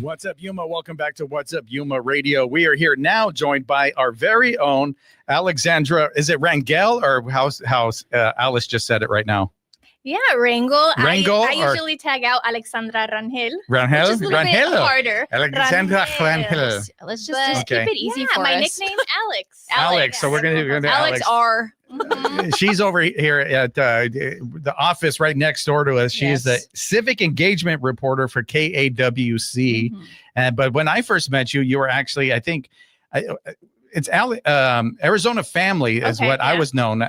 What's up, Yuma? Welcome back to What's Up, Yuma Radio. We are here now joined by our very own Alexandra. Is it Rangel or how's Alice just said it right now? Yeah, Rangel. Rangel I usually tag out Alexandra Rangel. Rangel? Which is a little bit harder. Alexandra Rangel. Let's just keep it easy for my us. nickname's Alex. Alex. So we're going to Alex R. She's over here at the office right next door to us. She's the Civic Engagement Reporter for KAWC. But when I first met you, you were actually, I think, it's Arizona Family is what I was known.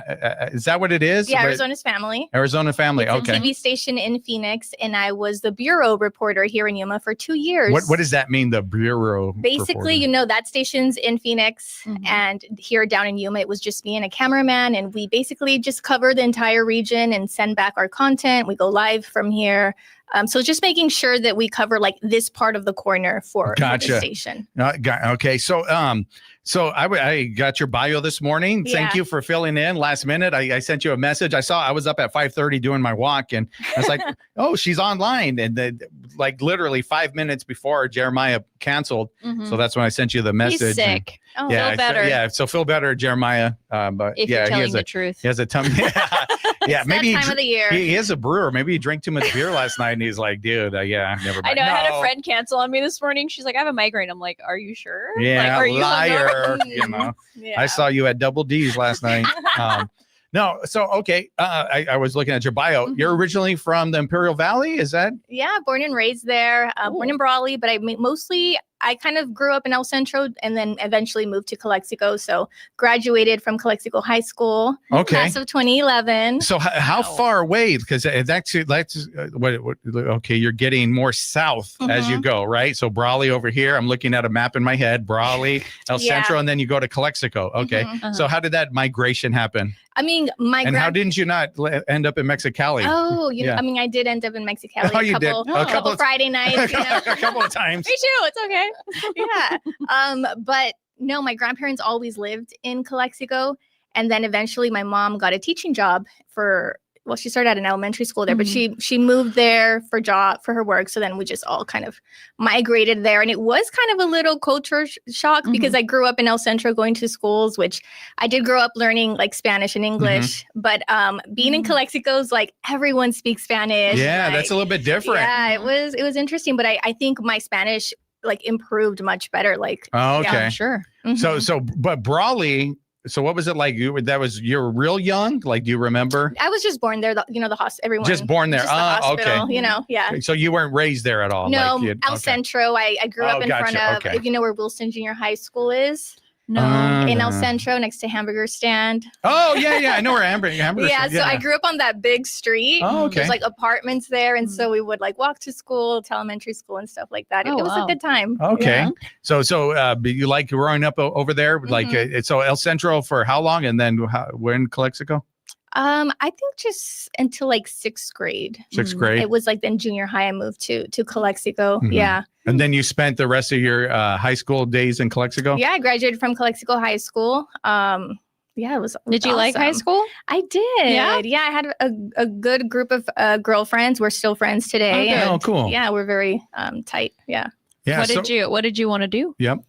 Is that what it is? Yeah, Arizona's Family. Arizona Family. It's a TV station in Phoenix, and I was the bureau reporter here in Yuma for 2 years. What does that mean, the bureau? Basically, reporter? That station's in Phoenix, and here down in Yuma, it was just me and a cameraman, and we basically just cover the entire region and send back our content. We go live from here. So just making sure that we cover like this part of the corner for the station. Okay. So I got your bio this morning. Thank you for filling in last minute. I sent you a message. I was up at 5:30 doing my walk, and I was like, oh, she's online. And like literally 5 minutes before Jeremiah canceled. So that's when I sent you the message. He's sick. Feel better. So feel better, Jeremiah. But if you're telling the truth. He has a tummy. Yeah, maybe time of the year. He is a brewer. Maybe he drank too much beer last night, and he's like, "Dude, never." I know. I had a friend cancel on me this morning. She's like, "I have a migraine." I'm like, "Are you sure?" Yeah, like, are liar. Yeah. I saw you at Double D's last night. No, so okay. I was looking at your bio. You're originally from the Imperial Valley, is that? Yeah, born and raised there. Born in Brawley, but I kind of grew up in El Centro and then eventually moved to Calexico. So graduated from Calexico High School. Class of 2011. So how far away? Because that's what. Okay, you're getting more south as you go, right? So Brawley over here. I'm looking at a map in my head. Brawley, El Centro, and then you go to Calexico. Okay. So how did that migration happen? I mean, how didn't you not end up in Mexicali? Oh, I did end up in Mexicali a couple Friday nights. A couple of times. Me too. It's okay. Yeah. But no, my grandparents always lived in Calexico. And then eventually my mom got a teaching job she started at an elementary school there, but she moved there for her work. So then we just all kind of migrated there. And it was kind of a little culture shock because I grew up in El Centro going to schools, which I did grow up learning like Spanish and English. But being in Calexico is like everyone speaks Spanish. Yeah, that's a little bit different. Yeah, it was interesting. But I think my Spanish like improved much better. Like, okay. Sure. But Brawley. So what was it like? You were real young? Like, do you remember? I was just born there. The hospital. Everyone just born there. Just the hospital, okay. Yeah. So you weren't raised there at all? No, El Centro. I grew up in front of. If you know where Wilson Junior High School is. No. In El Centro, next to Hamburger Stand. Oh, yeah. I know where Hamburger Stand. So I grew up on that big street. Oh, okay. There's like apartments there. And so we would like walk to school, to elementary school and stuff like that. It was a good time. Okay. Yeah. So you like growing up over there? Like, so El Centro for how long? And then we're in Calexico? I think just until like 6th grade. 6th grade. It was like then junior high. I moved to Calexico. Yeah. And then you spent the rest of your high school days in Calexico? Yeah, I graduated from Calexico High School. It was. Did you like high school? I did. Yeah, I had a good group of girlfriends. We're still friends today. Oh, cool. Yeah, we're very tight. Yeah. Yeah. What did you want to do? Yep.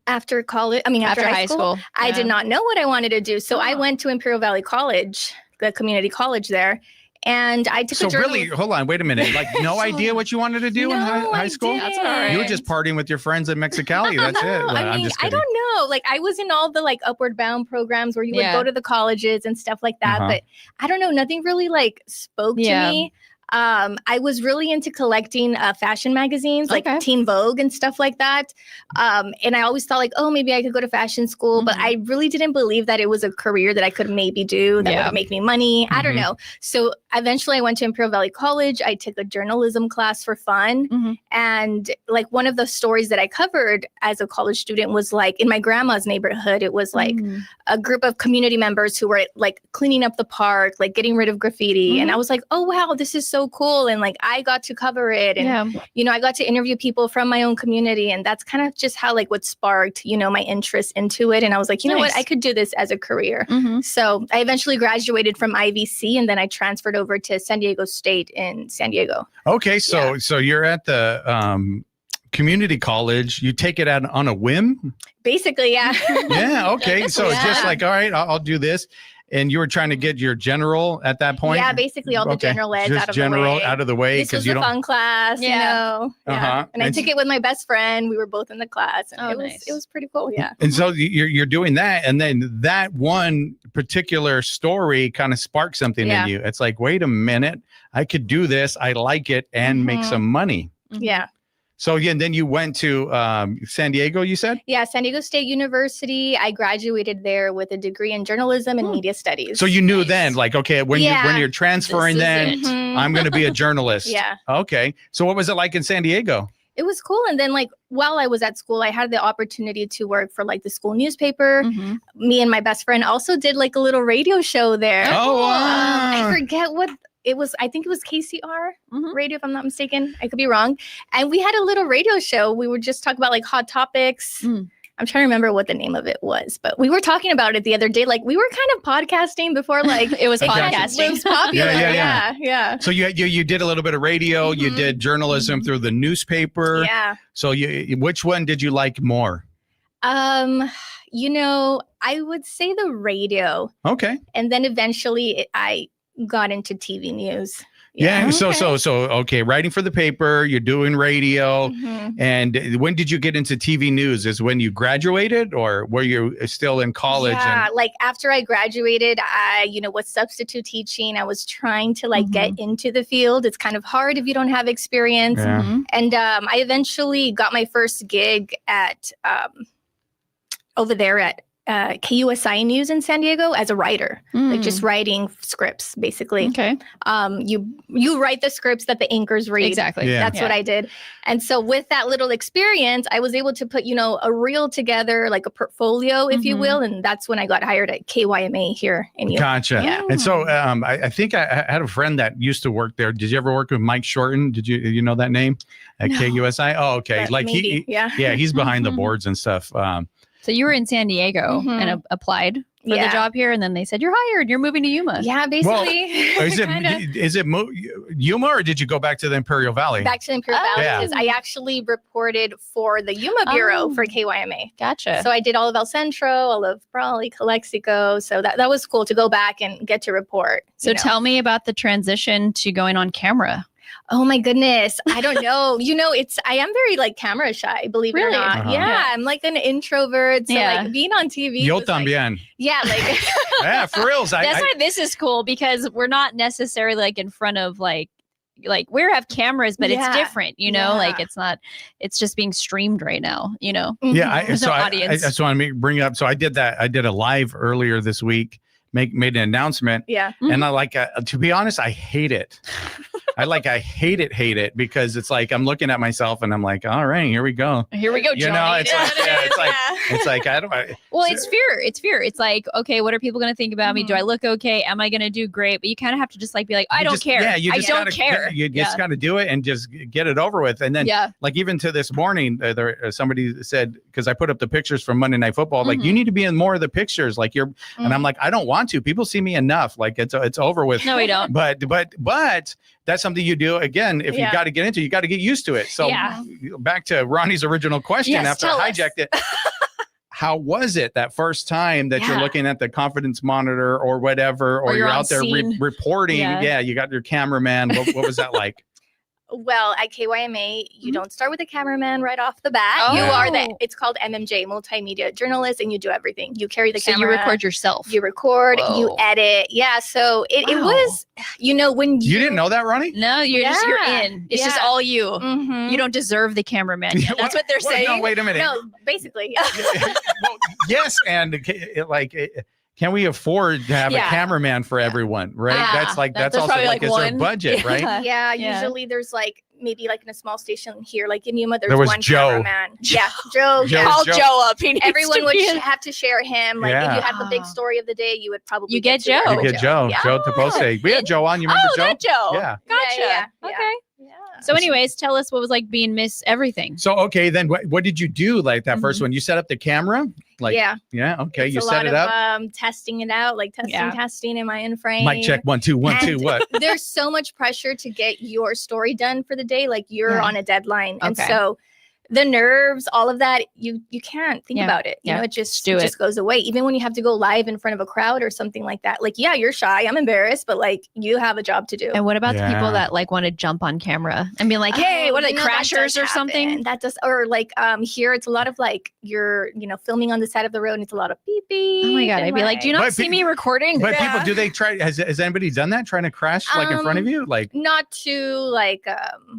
After college, after high school, I did not know what I wanted to do. So I went to Imperial Valley College, the community college there. And I took a journal. Really, hold on, wait a minute. Like no idea what you wanted to do in high school? That's all right. You were just partying with your friends in Mexicali. That's it. I don't know. Like I was in all the like Upward Bound programs where you would go to the colleges and stuff like that. But I don't know. Nothing really like spoke to me. I was really into collecting fashion magazines like Teen Vogue and stuff like that. And I always thought like, oh, maybe I could go to fashion school, but I really didn't believe that it was a career that I could maybe do that would make me money. I don't know. So eventually I went to Imperial Valley College. I took a journalism class for fun. And like one of the stories that I covered as a college student was like in my grandma's neighborhood, it was like a group of community members who were like cleaning up the park, like getting rid of graffiti. And I was like, oh, wow, this is so cool. And like, I got to cover it. And, I got to interview people from my own community. And that's kind of just how like what sparked, my interest into it. And I was like, you know what, I could do this as a career. So I eventually graduated from IVC and then I transferred over to San Diego State in San Diego. Okay. So you're at the community college, you take it out on a whim? Basically, yeah. Yeah. Okay. So it's just Yeah. like, all right, I'll do this. And you were trying to get your general at that point? Yeah, basically all the general eds just out of general the way. out of the way. This was you a fun class, you know. Yeah. Uh-huh. And I took it with my best friend. We were both in the class. And it was pretty cool. Yeah. And so you're doing that. And then that one particular story kind of sparked something in you. It's like, wait a minute, I could do this. I like it and make some money. Yeah. So and then you went to San Diego, you said? Yeah, San Diego State University. I graduated there with a degree in journalism and media studies. So you knew then, like, okay, when you're transferring, then I'm going to be a journalist. Yeah. Okay. So what was it like in San Diego? It was cool. And then like while I was at school, I had the opportunity to work for like the school newspaper. Me and my best friend also did like a little radio show there. Oh, wow. I forget what it was. I think it was KCR radio, if I'm not mistaken. I could be wrong. And we had a little radio show. We would just talk about like hot topics. I'm trying to remember what the name of it was, but we were talking about it the other day. Like we were kind of podcasting before, like it was podcasting. It was popular. Yeah. So you did a little bit of radio. You did journalism through the newspaper. Yeah. So which one did you like more? You know, I would say the radio. Okay. And then eventually I got into TV news. Yeah. So okay, writing for the paper, you're doing radio. And when did you get into TV news? Is when you graduated or were you still in college? Yeah, like after I graduated, I, was substitute teaching. I was trying to like get into the field. It's kind of hard if you don't have experience. Yeah. And I eventually got my first gig at over there at KUSI News in San Diego as a writer, like just writing scripts, basically. Okay. You write the scripts that the anchors read. Exactly. Yeah. That's what I did. And so with that little experience, I was able to put, a reel together, like a portfolio, if you will. And that's when I got hired at KYMA here in Yuma. Gotcha. Yeah. And so I think I had a friend that used to work there. Did you ever work with Mike Shorten? Did you know that name at KUSI? Oh, okay. But Like maybe, he's behind the boards and stuff. So you were in San Diego and applied for the job here, and then they said, you're hired, you're moving to Yuma. Yeah, basically. Is it Yuma or did you go back to the Imperial Valley? Back to the Imperial Valley because I actually reported for the Yuma Bureau for KYMA. Gotcha. So I did all of El Centro, all of Brawley, Calexico. So that was cool to go back and get to report. So tell me about the transition to going on camera. Oh my goodness. I don't know. I am very like camera shy, believe it or not. Uh-huh. Yeah. I'm like an introvert. So like being on TV. Yo también. Yeah. Like, yeah, for reals. That's why this is cool because we're not necessarily like in front of like we have cameras, but it's different, like it's just being streamed right now, Yeah. There's no audience. I just want to bring up. So I did that. I did a live earlier this week, made an announcement. Yeah. And I to be honest, I hate it. I hate it because it's like I'm looking at myself and I'm like, all right, here we go. Here we go, Johnny. It's like I don't. It's fear. It's like, okay, what are people going to think about me? Do I look okay? Am I going to do great? But you kind of have to just like be like, I don't care. Yeah, you just I don't care. You just got to do it and just get it over with. And then, like even to this morning, somebody said because I put up the pictures from Monday Night Football, like you need to be in more of the pictures. Like and I'm like, I don't want to. People see me enough. Like it's over with. No, we don't. But that's something you do again. If you got to get into, you got to get used to it. So back to Ronnie's original question after I hijacked it. How was it that first time that you're looking at the confidence monitor or whatever, or you're out there reporting? Yeah, you got your cameraman. What was that like? Well, at KYMA, you don't start with a cameraman right off the bat. You are it's called MMJ, multimedia journalist, and you do everything. You carry the camera. So you record yourself. You record, you edit. Yeah, so it was, when you didn't know that, Ronnie? No, you're in. It's just all you. You don't deserve the cameraman yet. That's what they're saying. No, wait a minute. No, basically. Well, yes, and can we afford to have a cameraman for everyone? Right. That's also like is there a budget, right? Yeah. Usually there's maybe in a small station here, like in Yuma, there was one Joe. cameraman. Yeah, Joe. Call Joe up. Everyone would have to share him. Like if you had the big story of the day, you would probably get Joe. You get Joe. Yeah. Joe Tapose. We had Joe on. You remember Joe? That Joe. Yeah. Gotcha. Yeah. Okay. Yeah. So anyways, tell us what was like being Miss Everything. So, okay, then what did you do like that first one? You set up the camera? Yeah. Okay. It's you set it up? Testing it out, like testing. Am I in frame? Mic check 1 2 1 2. What? There's so much pressure to get your story done for the day. Like you're on a deadline. And so the nerves, all of that, you can't think about it. You know, it just goes away. Even when you have to go live in front of a crowd or something like that. Like, yeah, you're shy. I'm embarrassed, but like you have a job to do. And what about the people that like want to jump on camera and be like, hey, what are they, crashers or something? That does, or like here it's a lot of like you're, filming on the side of the road and it's a lot of beep beep. Oh my God. I'd be like, do you not see me recording? But people, do they try, has anybody done that? Trying to crash like in front of you? Like not too like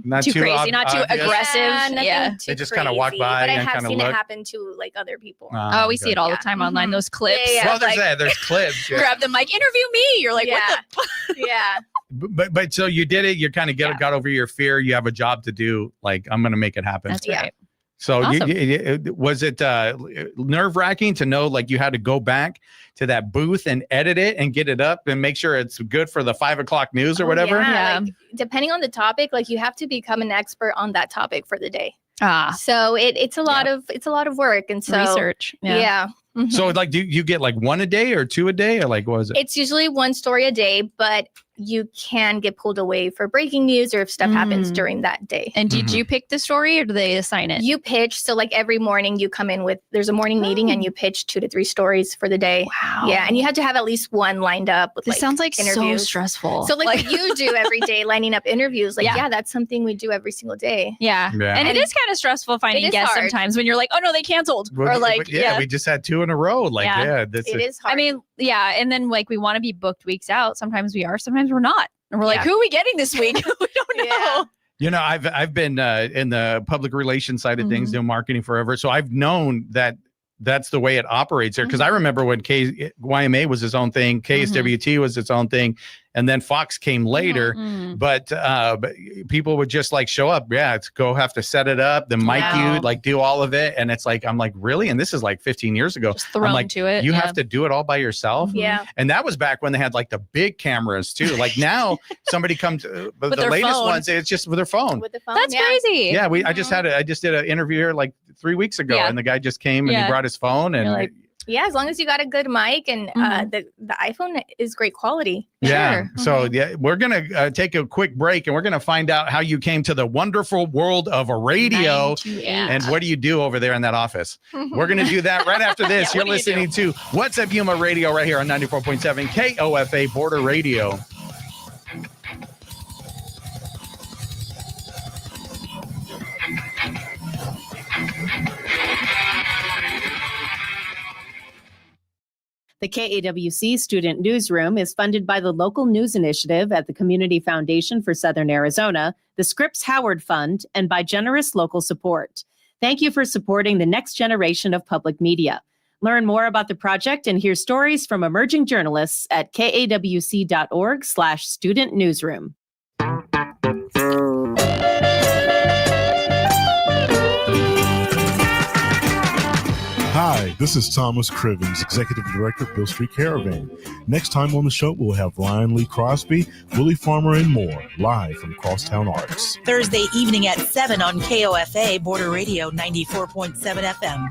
not too crazy, not too aggressive. Yeah. They just kind of walk by. But I have seen it happen to like other people. We see it all the time online. Those clips. Well, there's clips. Grab the mic, interview me. You're like, what the? Yeah. But so you did it. You kind of got over your fear. You have a job to do. Like, I'm going to make it happen. That's right. So was it nerve wracking to know like you had to go back to that booth and edit it and get it up and make sure it's good for the 5 o'clock news or whatever? Yeah. Like, depending on the topic, like you have to become an expert on that topic for the day. So it's a lot of work and so research. Yeah. Mm-hmm. So like, do you get like one a day or two a day or like what is it? It's usually one story a day, but you can get pulled away for breaking news or if stuff happens during that day. And did you pick the story or do they assign it? You pitch. So like every morning you come in with, there's a morning meeting and you pitch 2 to 3 stories for the day. Wow. Yeah. And you have to have at least one lined up with this sounds like interviews. So stressful. So like what you do every day, lining up interviews, like, that's something we do every single day. Yeah. And it is kind of stressful finding guests sometimes when you're like, oh no, they canceled. Well, or like, we just had 2 in a row. Like, it is hard. I mean, and then like we want to be booked weeks out. Sometimes we are, sometimes we're not. And we're like, who are we getting this week? We don't know. You know, I've been in the public relations side of things, doing marketing forever. So I've known that that's the way it operates there. Because I remember when KYMA was its own thing, KSWT was its own thing, and then Fox came later. But people would just like show up. Yeah, it's have to set it up, the mic you like do all of it, and it's like I'm like really, and this is like 15 years ago. Just thrown like, to it. You have to do it all by yourself. Yeah, and that was back when they had like the big cameras too. Like now, somebody comes, but the latest phone. ones, it's just with their phone. With the phone, that's crazy. Yeah, I just did an interview here like 3 weeks ago, and the guy just came and he brought his phone and. Like, as long as you got a good mic and the iPhone is great quality. Yeah. Sure. So we're gonna take a quick break and we're gonna find out how you came to the wonderful world of a radio and what do you do over there in that office. We're gonna do that right after this. You're listening to What's Up Yuma Radio right here on 94.7 KOFA Border Radio. The KAWC Student Newsroom is funded by the Local News Initiative at the Community Foundation for Southern Arizona, the Scripps Howard Fund, and by generous local support. Thank you for supporting the next generation of public media. Learn more about the project and hear stories from emerging journalists at kawc.org/student newsroom. Hi, this is Thomas Crivens, Executive Director of Bill Street Caravan. Next time on the show, we'll have Ryan Lee Crosby, Willie Farmer, and more, live from Crosstown Arts. Thursday evening at 7 on KOFA Border Radio 94.7 FM.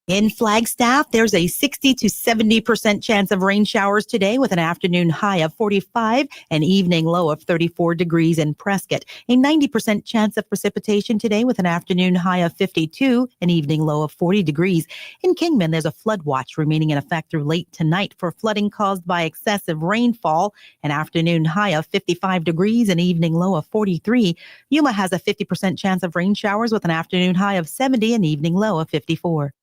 In Flagstaff, there's a 60 to 70% chance of rain showers today with an afternoon high of 45 and evening low of 34 degrees in Prescott. A 90% chance of precipitation today with an afternoon high of 52 and evening low of 40 degrees. In Kingman, there's a flood watch remaining in effect through late tonight for flooding caused by excessive rainfall. An afternoon high of 55 degrees and evening low of 43. Yuma has a 50% chance of rain showers with an afternoon high of 70 and evening low of 54.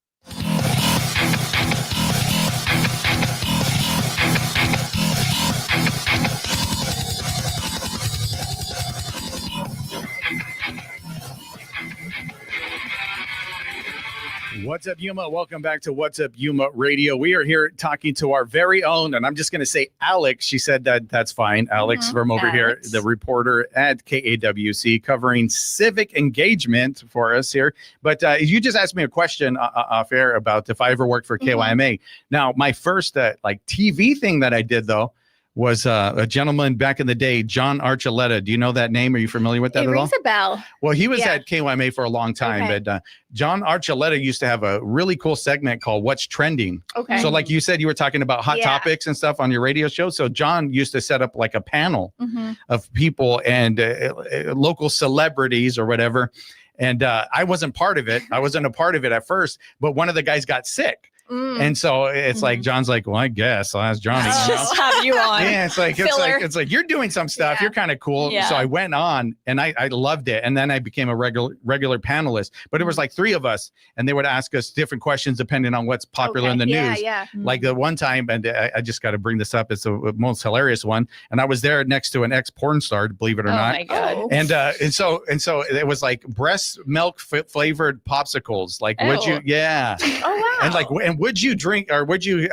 What's up, Yuma? Welcome back to What's Up Yuma Radio. We are here talking to our very own, and I'm just going to say Alex. She said that's fine. Alex from over here, the reporter at KAWC, covering civic engagement for us here. But you just asked me a question off air about if I ever worked for KYMA. Now, my first like TV thing that I did, though, was a gentleman back in the day, John Archuleta. Do you know that name? Are you familiar with that It at all? rings a bell. Well, he was at KYMA for a long time, Okay. but John Archuleta used to have a really cool segment called What's Trending. Okay. So like you said, you were talking about hot Yeah. topics and stuff on your radio show. So John used to set up like a panel Mm-hmm. of people and local celebrities or whatever. And I wasn't part of it. I wasn't a part of it at first, but one of the guys got sick. Mm. And so it's like John's like, well, I guess I'll ask Johnny. Let's you know? just have you on. Yeah, it's like you're doing some stuff. Yeah. You're kind of cool. Yeah. So I went on and I loved it. And then I became a regular panelist. But it was like 3 of us, and they would ask us different questions depending on what's popular in the news. Yeah. Like the one time, and I just got to bring this up. It's the most hilarious one. And I was there next to an ex-porn star, believe it or Oh not. my God. Oh. And so it was like breast milk flavored popsicles. Like, would you? Ew. Yeah. Oh wow. And would you drink or would you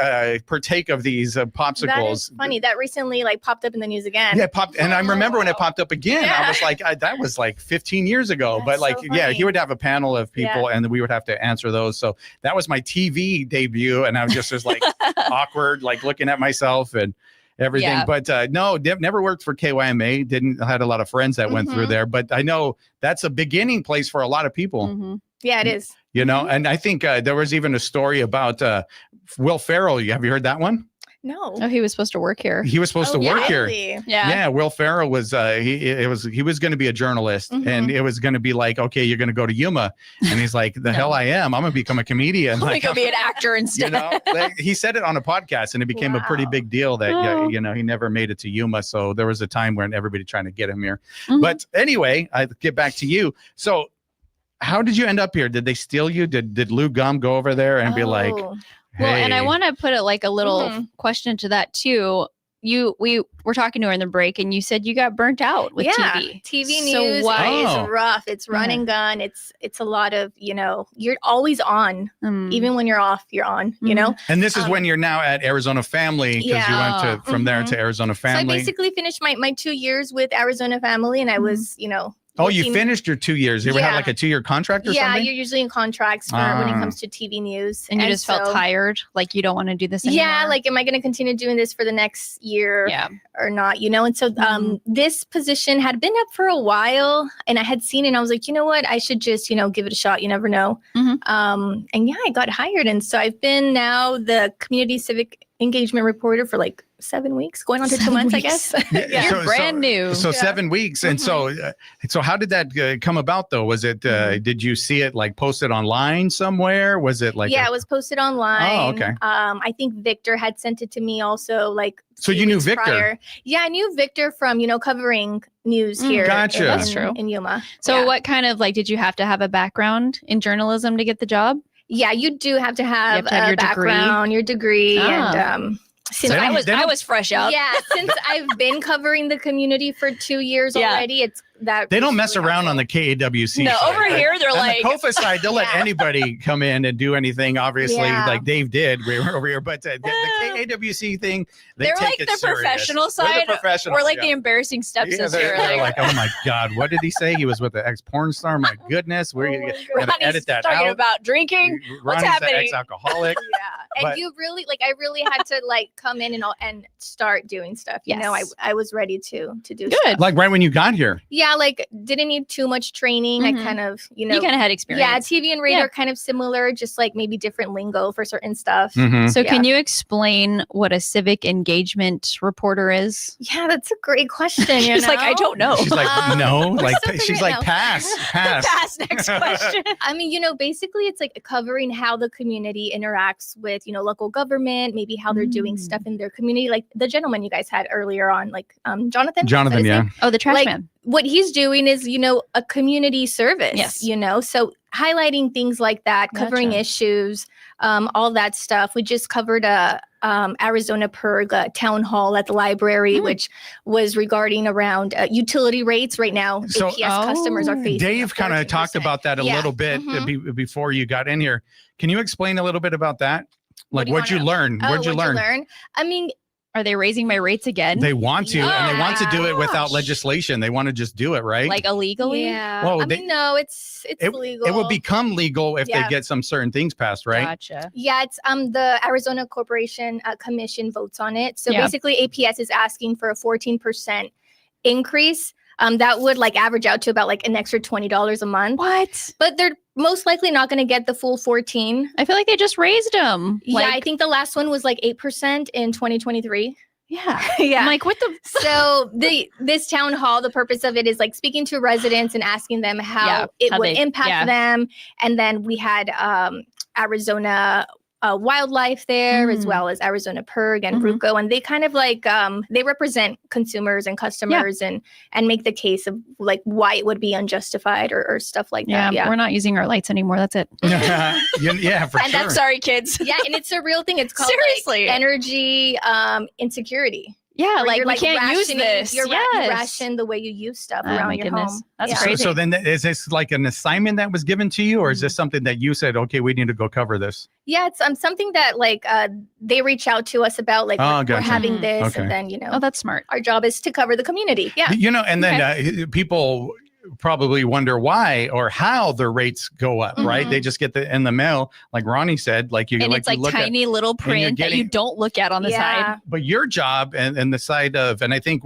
partake of these popsicles? That is funny. That recently like popped up in the news again. Yeah, popped, and I remember when it Wow. popped up again. Yeah. I was like, that was like 15 years ago. That's But like, so yeah, funny. he would have a panel of people, and we would have to answer those. So that was my TV debut, and I was just like awkward, like looking at myself and everything. Yeah. But no, never worked for KYMA. Didn't had a lot of friends that went through Mhm. there, but I know that's a beginning place for a lot of people. Mhm. Yeah, it is. You know, and I think there was even a story about Will Ferrell. Have you heard that one? No. Oh, he was supposed to work here. He was supposed to work here. Really? Yeah. Yeah, Will Ferrell was he was going to be a journalist, Mhm. and it was going to be like, okay, you're going to go to Yuma, and he's like, the hell I am, I'm going to become a comedian. Let me Like, go be an actor you instead. know, like, he said it on a podcast, and it became a pretty Wow. big deal that Oh. you know, he never made it to Yuma. So there was a time when everybody trying to get him here. Mhm. But anyway, I get back to you. So how did you end up here? Did they steal you? Did Lou Gum go over there and be like, Oh. Well, and I "Hey." want to put it like a little Mhm. question to that too. We were talking to her in the break, and you said you got burnt out with TV. TV So news why- Oh. is rough. It's run and gun. It's a lot of, you know, you're always on. Mm. Even when you're off, you're on, you know? And this is Um, when you're now at Arizona Family, because you yeah. went from there Mhm. to Arizona So I Family. basically finished my 2 years with Arizona Family, and I was, you know, Oh, you working- finished your 2 years. You ever had Yeah. like a 2-year contract or Yeah, something? you're usually in contracts for when it Ah. comes to TV news. And you just felt so- tired, like you don't want to do this anymore. Yeah, like, am I going to continue doing this for the next year yeah. or not? You know, and so this position had been up for a while, and I had seen it, and I was like, you know what, I should just, you know, give it a shot. You never know. Mhm. And yeah, I got hired, and so I've been now the community civic engagement reporter for like 7 weeks, going on to 2 months, I guess. Yeah, You're brand new. So Yeah. 7 weeks. And so how did that come about though? Was it, did you see it like posted online somewhere? Was it like, Yeah, it was posted online. Oh, okay. I think Victor had sent it to me also, like. So few you knew weeks Victor? prior. Yeah, I knew Victor from, you know, covering news here. Gotcha. in- That's true. In Yuma. So Yeah. what kind of like did you have to have a background in journalism to get the job? Yeah, you do have to have, to have a your degree? background, your degree, Ah. and since They I don't- was, they don't- I was fresh out. yeah, since I've been covering the community for 2 years Yeah. already, it's that they don't was mess really around on helpful. the KAWC No, side. over here they're On like, the KOFA side, they'll let Yeah. anybody come in and do anything, obviously, Yeah. like Dave did. We were over here, but the KAWC thing, they they're take like it the serious. professional We're side. the professional, We're like yeah. the embarrassing Yeah, stepsister. they're like, oh my God, what did he say? He was with the ex-porn star. My goodness, we're Oh my gonna God. Ronnie's edit that talking out. about drinking. What's Ronnie's the happening? ex-alcoholic. Yeah, and But- you really I really had to like come in and start doing stuff. You know, Yes. I was ready to do Good. stuff. Like right when you got here. Yeah, like didn't need too much training. Mhm. I kind of, you know, You kind of had yeah, experience. TV and radio Yeah. are kind of similar, just like maybe different lingo for certain stuff. Mhm. So Yeah. can you explain what a civic engagement reporter is? Yeah, that's a great question. You She's like, I know? don't know. She's like, no, like still she's figuring like, it out. pass. Pass next question. I mean, you know, basically it's like covering how the community interacts with, you know, local government, maybe how they're doing stuff in their community. Like the gentleman you guys had earlier on, like Jonathan. Is that Jonathan, his yeah. name? Oh, the trash Like, man. What he's doing is, you know, a community service. Yes. You know, so highlighting things like that, covering Gotcha. issues, all that stuff. We just covered a Arizona PERG town hall at the library, which was regarding around utility rates right now. So- APS customers are facing. Dave kind of 14%. talked about that a Yeah. little bit Mhm. before you got in here. Can you explain a little bit about that? Like, do you what'd you wanna- learn? Oh, What'd you learn? I mean, Are they raising my rates again? They want to, and they want to do it without legislation. They want to just do it, right? Like illegally? Yeah. Well, I mean, no, it's legal. It would become legal if they get some certain things passed, right? Gotcha. Yeah, it's the Arizona Corporation Commission votes on it. So basically, APS is asking for a 14% increase. That would like average out to about like an extra $20 a month. What? But they're most likely not going to get the full 14. I feel like they just raised them. Yeah, I think the last one was like 8% in 2023. Yeah. Yeah. I'm like, what the? So this town hall, the purpose of it is like speaking to residents and asking them how it would impact them. And then we had Arizona Wildlife there, as well as Arizona PERG and RUCO, and they kind of like they represent consumers and customers and make the case of like why it would be unjustified or stuff like that. Yeah, we're not using our lights anymore. That's it. Yeah, for sure. Sorry, kids. Yeah, and it's a real thing. It's called seriously like, energy insecurity. Yeah, like we can't use rationing, this. You ration the way you use stuff around your home. That's crazy. So then is this like an assignment that was given to you, or is this something that you said, okay, we need to go cover this? Yeah, it's something that like they reach out to us about, like we're having this, and then oh, that's smart. Our job is to cover the community. Yeah, and then people probably wonder why or how their rates go up, right? They just get in the mail, like Ronnie said, like you, and like it's like tiny little print that you don't look at on the side. But your job and the side of, and I think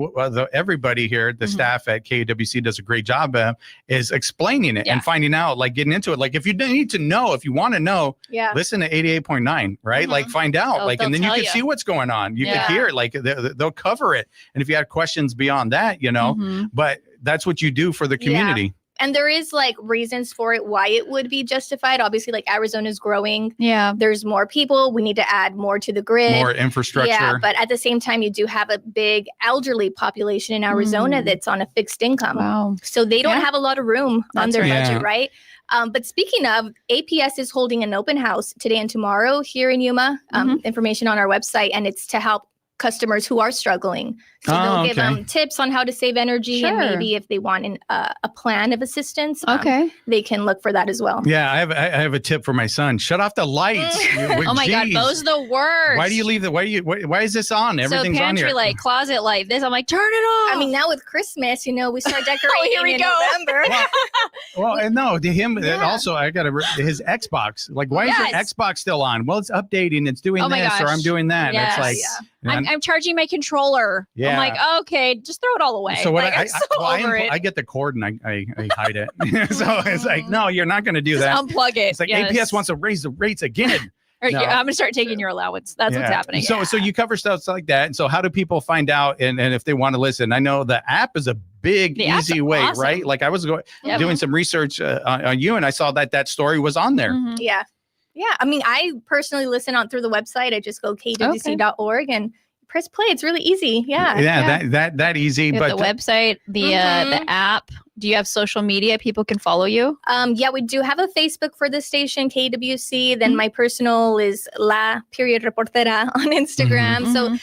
everybody here, the staff at KAWC does a great job of, is explaining it and finding out, like getting into it. Like if you need to know, if you want to know, listen to 88.9, right? Like find out, like, and then you can see what's going on. You can hear it, like they'll cover it. And if you have questions beyond that, but that's what you do for the community. Yeah. And there is like reasons for it, why it would be justified. Obviously, like Arizona's growing. Yeah. There's more people. We need to add more to the grid. More infrastructure. Yeah. But at the same time, you do have a big elderly population in Arizona that's on a fixed income. Wow. So they don't have a lot of room on their budget, right? But speaking of, APS is holding an open house today and tomorrow here in Yuma. Information on our website, and it's to help customers who are struggling. So they'll give them tips on how to save energy, and maybe if they want a plan of assistance, they can look for that as well. Yeah, I have a tip for my son. Shut off the lights. Oh my God, those are the worst. Why do you leave the? Why is this on? Everything's so pantry on here. light, closet light. This, I'm like, turn it off. I mean, now with Christmas, we start decorating in November. Well, and no, to him also, I got his Xbox. Like, why is your Xbox still on? Well, it's updating. It's doing this, or I'm doing that. Yes. It's like I'm charging my controller. Yeah. I'm like, okay, just throw it all away. So what like, I get the cord and I hide it. So it's like, no, you're not going to do just that. Unplug it. It's like APS wants to raise the rates again. I'm going to start taking your allowance. That's what's happening. So you cover stuff like that. And so how do people find out and if they want to listen? I know the app is a big, easy way, right? Like I was doing some research on you, and I saw that story was on there. Yeah. Yeah. I mean, I personally listen through the website. I just go kwc.org and press play. It's really easy. Yeah. That easy. But the website, the app. Do you have social media? People can follow you? Yeah, we do have a Facebook for the station, KWC. Then my personal is La.Reportera on Instagram. So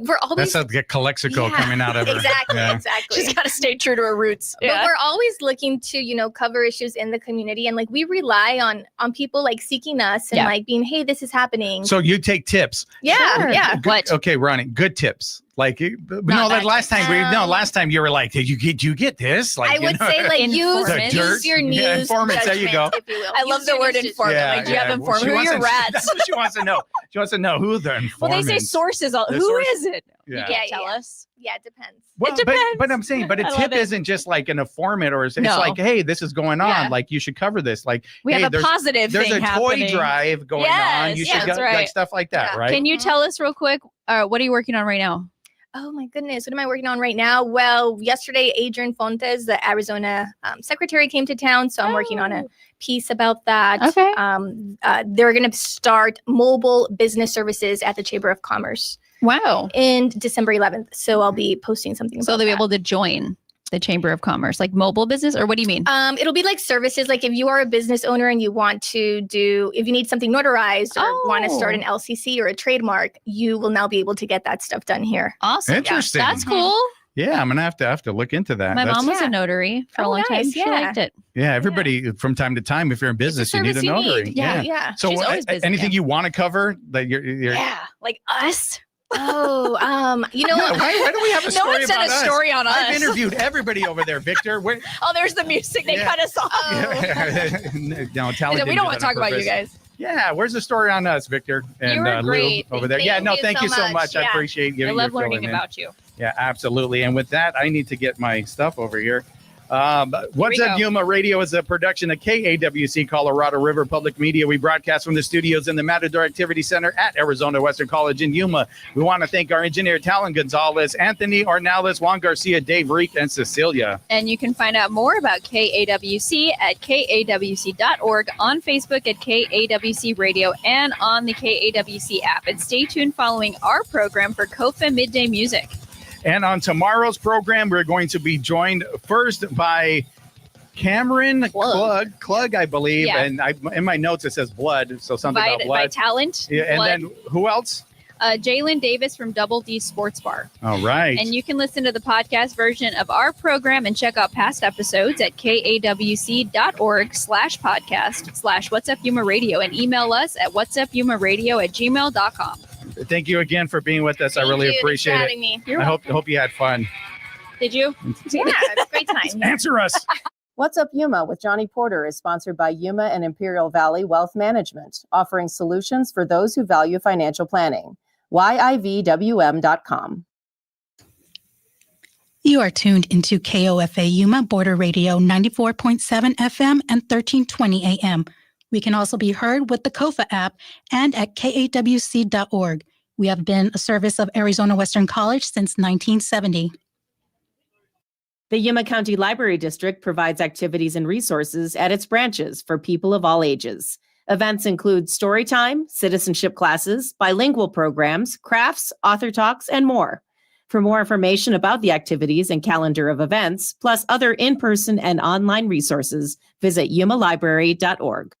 we're always... That's a Calexico coming out of her. Exactly. She's got to stay true to her roots. But we're always looking to, cover issues in the community. And like we rely on people like seeking us and like being, hey, this is happening. So you take tips. Yeah. Sure. Yeah. What? Okay, Ronnie, good tips. Like last time you were like, did you get this? Like I would say like use your news. Yeah, informants. There you go. If you will. I love the word informant. Like, do you have informants? Who are your rats? That's what she wants to know. She wants to know who the informants. Well, they say sources. Who is it? You can't tell us. Yeah, it depends. Well, it depends. But I'm saying, but a tip isn't just like an informant, or it's like, hey, this is going on. Like you should cover this. Like we have a positive there's thing happening. There's a toy drive going on. You should go, like stuff like that, right? Can you tell us real quick? What are you working on right now? Oh my goodness, what am I working on right now? Well, yesterday, Adrian Fontes, the Arizona secretary, came to town, so I'm working on a piece about that. Okay. They're going to start mobile business services at the Chamber of Commerce. Wow. In December 11th, so I'll be posting something about so they'll be that. able to join the Chamber of Commerce, like mobile business, or what do you mean? It'll be like services. Like if you are a business owner and you want to if you need something notarized or want to start an LCC or a trademark, you will now be able to get that stuff done here. Awesome. Interesting. Yeah, that's cool. Yeah, I'm gonna have to look into that. My mom was a notary for a long time. She liked it. Yeah, everybody from time to time, if you're in business, you need a notary. Yeah. So She's always busy, anything you want to cover that you're like us. You know what? Why do we have a story No one said about a us? story on us. I've interviewed everybody over there, Victor. Oh, there's the music. They cut us off. No, Tally We don't want to talk about you guys. Yeah, where's the story on us, Victor? And You were great. Lou over there. Thank Thank you you so so much. much. I appreciate you. I love learning about you. Yeah, absolutely. And with that, I need to get my stuff over here. What's Up Yuma Radio is a production of KAWC, Colorado River Public Media. We broadcast from the studios in the Matador Activity Center at Arizona Western College in Yuma. We want to thank our engineer, Talon Gonzalez, Anthony Ornales, Juan Garcia, Dave Reek, and Cecilia. And you can find out more about KAWC at kawc.org, on Facebook at KAWC Radio, and on the KAWC app. And stay tuned following our program for KOFA Midday Music. And on tomorrow's program, we're going to be joined first by Cameron Klug, I believe. Yeah. And in my notes, it says blood. So something about By blood. talent. Yeah, and Blood. then who else? Jalen Davis from Double D Sports Bar. All right. And you can listen to the podcast version of our program and check out past episodes at kawc.org/podcast/What's Up Yuma Radio, and email us at whatsupyumaradio@gmail.com. Thank you again for being with us. I Thank really you. appreciate Thanks for it. having me. You're I hope you had fun. Did you? Yeah, it's a great time. Answer us. What's Up Yuma with Johnny Porter is sponsored by Yuma and Imperial Valley Wealth Management, offering solutions for those who value financial planning. YIVWM.com. You are tuned into KOFA Yuma Border Radio 94.7 FM and 1320 AM. We can also be heard with the KOFA app and at kawc.org. We have been a service of Arizona Western College since 1970. The Yuma County Library District provides activities and resources at its branches for people of all ages. Events include story time, citizenship classes, bilingual programs, crafts, author talks, and more. For more information about the activities and calendar of events, plus other in-person and online resources, visit yumalibrary.org.